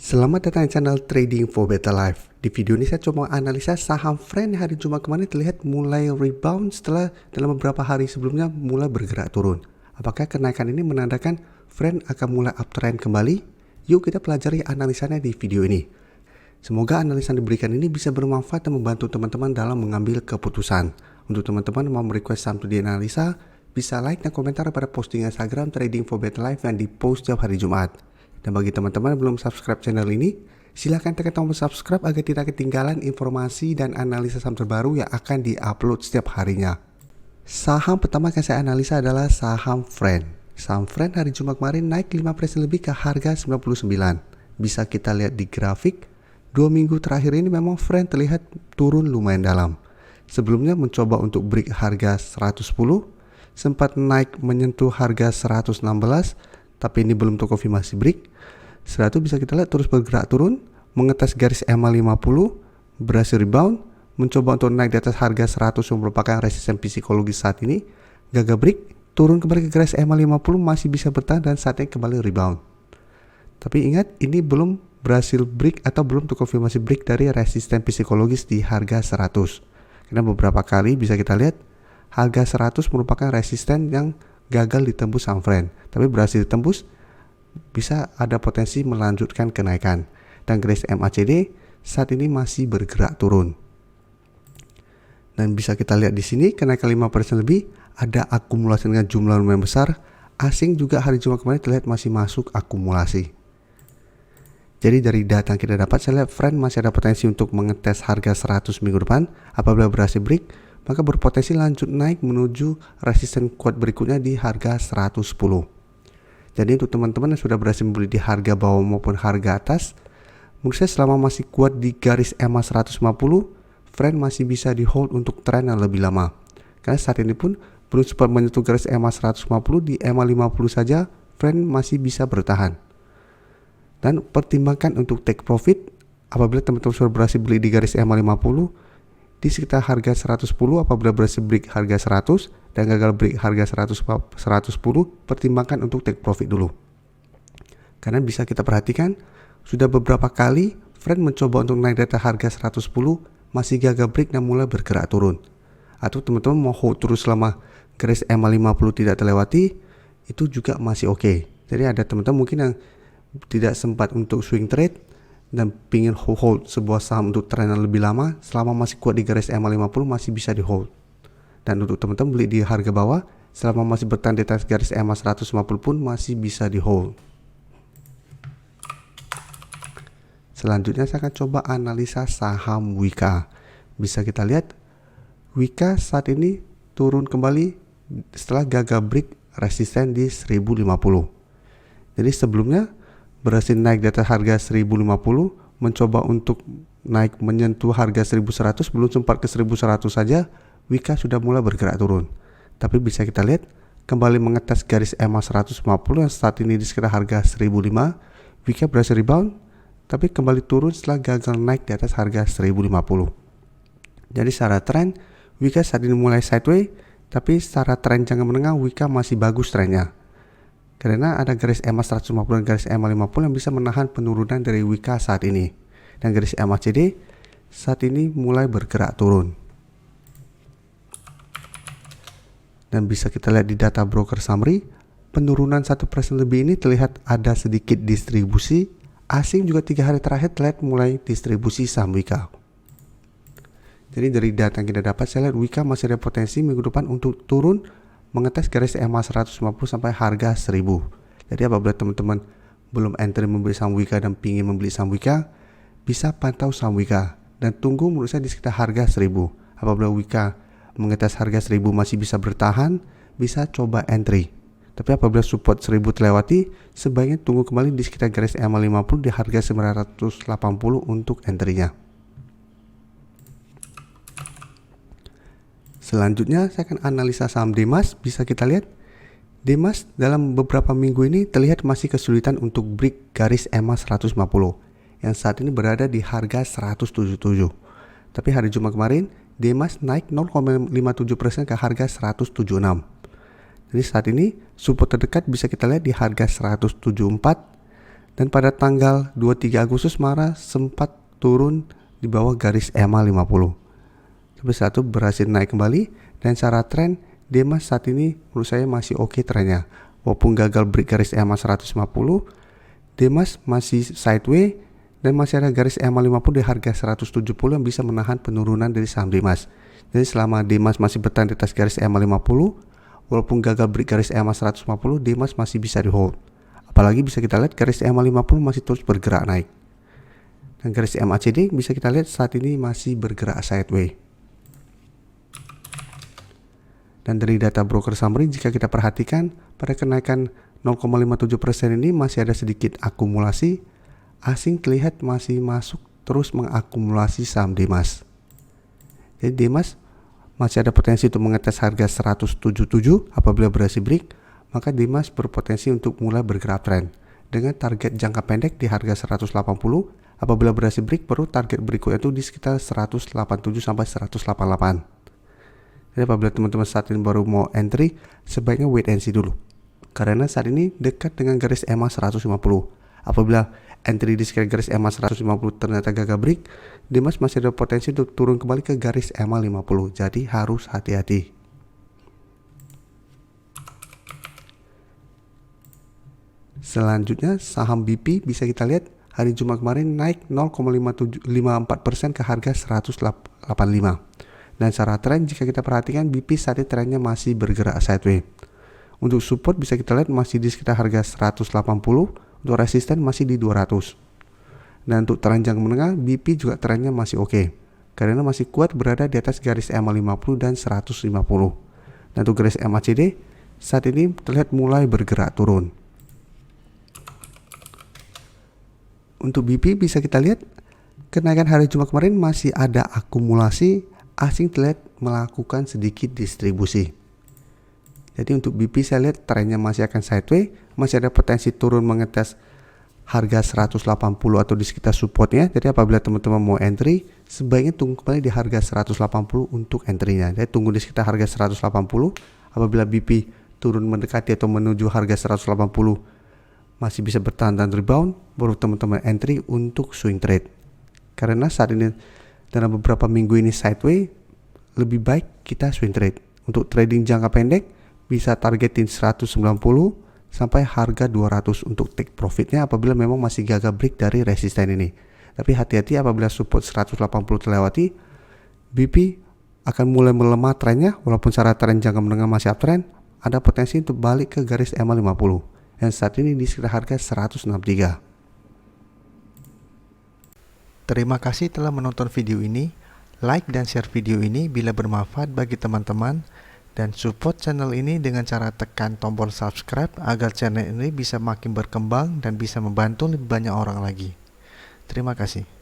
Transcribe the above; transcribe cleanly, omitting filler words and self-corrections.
Selamat datang di channel Trading for Better Life. Di video ini saya coba analisa saham Friend hari Jumat kemarin terlihat mulai rebound setelah dalam beberapa hari sebelumnya mulai bergerak turun. Apakah kenaikan ini menandakan Friend akan mulai uptrend kembali? Yuk kita pelajari analisanya di video ini. Semoga analisa yang diberikan ini bisa bermanfaat dan membantu teman-teman dalam mengambil keputusan. Untuk teman-teman yang mau request saham untuk dianalisa, bisa like dan komentar pada posting Instagram Trading for Better Life yang dipost setiap hari Jumat. Dan bagi teman-teman yang belum subscribe channel ini, silahkan tekan tombol subscribe agar tidak ketinggalan informasi dan analisa saham terbaru yang akan diupload setiap harinya. Saham pertama yang saya analisa adalah saham Friend. Saham Friend hari Jumat kemarin naik 5% lebih ke harga 99. Bisa kita lihat di grafik, 2 minggu terakhir ini memang Friend terlihat turun lumayan dalam. Sebelumnya mencoba untuk break harga 110, sempat naik menyentuh harga 116, tapi ini belum terkonfirmasi break. Setelah itu bisa kita lihat terus bergerak turun, mengetes garis EMA 50, berhasil rebound, mencoba untuk naik di atas harga 100 yang merupakan resisten psikologis saat ini, gagal break, turun kembali ke garis EMA 50 masih bisa bertahan dan saatnya kembali rebound. Tapi ingat, ini belum berhasil break atau belum terkonfirmasi break dari resisten psikologis di harga 100. Karena beberapa kali bisa kita lihat harga 100 merupakan resisten yang gagal ditembus saham Friend, tapi berhasil ditembus, bisa ada potensi melanjutkan kenaikan. Dan garis MACD saat ini masih bergerak turun. Dan bisa kita lihat di sini kenaikan 5% lebih, ada akumulasi dengan jumlah lumayan besar. Asing juga hari Jumat kemarin terlihat masih masuk akumulasi. Jadi dari data yang kita dapat, saya lihat Friend masih ada potensi untuk mengetes harga 100 minggu depan. Apabila berhasil break, maka berpotensi lanjut naik menuju resisten kuat berikutnya di harga 110. Jadi untuk teman-teman yang sudah berhasil membeli di harga bawah maupun harga atas, menurut saya selama masih kuat di garis EMA 150, Friend masih bisa di hold untuk tren yang lebih lama. Karena saat ini pun belum sempat menyentuh garis EMA 150, di EMA 50 saja Friend masih bisa bertahan. Dan pertimbangkan untuk take profit apabila teman-teman sudah berhasil beli di garis EMA 50 di sekitar harga 110. Apabila berhasil break harga 100 dan gagal break harga 110, pertimbangkan untuk take profit dulu. Karena bisa kita perhatikan sudah beberapa kali Friend mencoba untuk naik data harga 110 masih gagal break dan mulai bergerak turun. Atau teman-teman mau hold terus selama garis EMA 50 tidak terlewati, itu juga masih oke. Jadi ada teman-teman mungkin yang tidak sempat untuk swing trade dan pingin hold sebuah saham untuk tren yang lebih lama, selama masih kuat di garis EMA 50 masih bisa di hold. Dan untuk teman-teman beli di harga bawah, selama masih bertahan di atas garis EMA 150 pun masih bisa di hold. Selanjutnya saya akan coba analisa saham Wika. Bisa kita lihat Wika saat ini turun kembali setelah gagal break resisten di 1050. Jadi sebelumnya berhasil naik di atas harga 1050, mencoba untuk naik menyentuh harga 1100, belum sempat ke 1100 saja Wika sudah mulai bergerak turun. Tapi bisa kita lihat kembali mengetes garis EMA 150 yang saat ini di sekitar harga 1005. Wika berhasil rebound tapi kembali turun setelah gagal naik di atas harga 1050. Jadi secara tren Wika saat ini mulai sideways, tapi secara tren jangka menengah Wika masih bagus trennya. Karena ada garis EMA 150 dan garis EMA 50 yang bisa menahan penurunan dari Wika saat ini. Dan garis MACD saat ini mulai bergerak turun. Dan bisa kita lihat di data broker summary, penurunan 1% lebih ini terlihat ada sedikit distribusi. Asing juga 3 hari terakhir terlihat mulai distribusi saham Wika. Jadi dari data yang kita dapat, saya lihat Wika masih ada potensi minggu depan untuk turun mengetes garis EMA 150 sampai harga 1000. Jadi apabila teman-teman belum entry membeli saham Wika dan ingin membeli saham Wika, bisa pantau saham Wika dan tunggu menurut saya di sekitar harga 1000. Apabila Wika mengetes harga 1000 masih bisa bertahan, bisa coba entry. Tapi apabila support 1000 terlewati, sebaiknya tunggu kembali di sekitar garis EMA 50 di harga 980 untuk entry-nya. Selanjutnya saya akan analisa saham Demas. Bisa kita lihat Demas dalam beberapa minggu ini terlihat masih kesulitan untuk break garis EMA 150 yang saat ini berada di harga 177. Tapi hari Jumat kemarin Demas naik 0,57% ke harga 176. Jadi saat ini support terdekat bisa kita lihat di harga 174 Dan pada tanggal 23 Agustus Mara sempat turun di bawah garis EMA 50. Tapi saat itu berhasil naik kembali, dan secara tren Demas saat ini menurut saya masih oke trennya. Walaupun gagal break garis EMA 150, Demas masih sideways dan masih ada garis EMA 50 di harga 170 yang bisa menahan penurunan dari saham Demas. Jadi selama Demas masih bertahan di atas garis EMA 50, walaupun gagal break garis EMA 150, Demas masih bisa di hold. Apalagi bisa kita lihat garis EMA 50 masih terus bergerak naik. Dan garis MACD bisa kita lihat saat ini masih bergerak sideways. Dan dari data broker summary jika kita perhatikan pada kenaikan 0,57% ini masih ada sedikit akumulasi. Asing terlihat masih masuk terus mengakumulasi saham Demas. Jadi Demas masih ada potensi untuk mengetes harga 177 apabila berhasil break, maka Demas berpotensi untuk mulai bergerak trend dengan target jangka pendek di harga 180. Apabila berhasil break, baru target berikutnya itu di sekitar 187 sampai 188. Jadi apabila teman-teman saat ini baru mau entry, sebaiknya wait and see dulu. Karena saat ini dekat dengan garis EMA 150. Apabila entry di sekitar garis EMA 150 ternyata gagal break, Demas masih ada potensi untuk turun kembali ke garis EMA 50. Jadi harus hati-hati. Selanjutnya saham BP bisa kita lihat hari Jumat kemarin naik 0,54% ke harga 185. Dan secara tren jika kita perhatikan BP saat ini trennya masih bergerak sideways. Untuk support bisa kita lihat masih di sekitar harga 180, untuk resisten masih di 200. Dan untuk tren jangka menengah BP juga trennya masih oke. Karena masih kuat berada di atas garis EMA 50 dan 150. Dan untuk garis MACD saat ini terlihat mulai bergerak turun. Untuk BP bisa kita lihat kenaikan hari Jumat kemarin masih ada akumulasi, asing terlihat melakukan sedikit distribusi. Jadi untuk BP saya lihat trennya masih akan sideways, masih ada potensi turun mengetes harga 180 atau di sekitar supportnya. Jadi apabila teman-teman mau entry, sebaiknya tunggu kembali di harga 180 untuk entry-nya. Jadi tunggu di sekitar harga 180. Apabila BP turun mendekati atau menuju harga 180 masih bisa bertahan dan rebound, baru teman-teman entry untuk swing trade. Karena saat ini dalam beberapa minggu ini sideways, lebih baik kita swing trade. Untuk trading jangka pendek bisa targetin 190 sampai harga 200 untuk take profitnya apabila memang masih gagal break dari resisten ini. Tapi hati-hati apabila support 180 terlewati, BP akan mulai melemah trennya. Walaupun secara tren jangka menengah masih uptrend, ada potensi untuk balik ke garis EMA 50 yang saat ini di sekitar harga 163. Terima kasih telah menonton video ini. Like dan share video ini bila bermanfaat bagi teman-teman, dan support channel ini dengan cara tekan tombol subscribe agar channel ini bisa makin berkembang dan bisa membantu lebih banyak orang lagi. Terima kasih.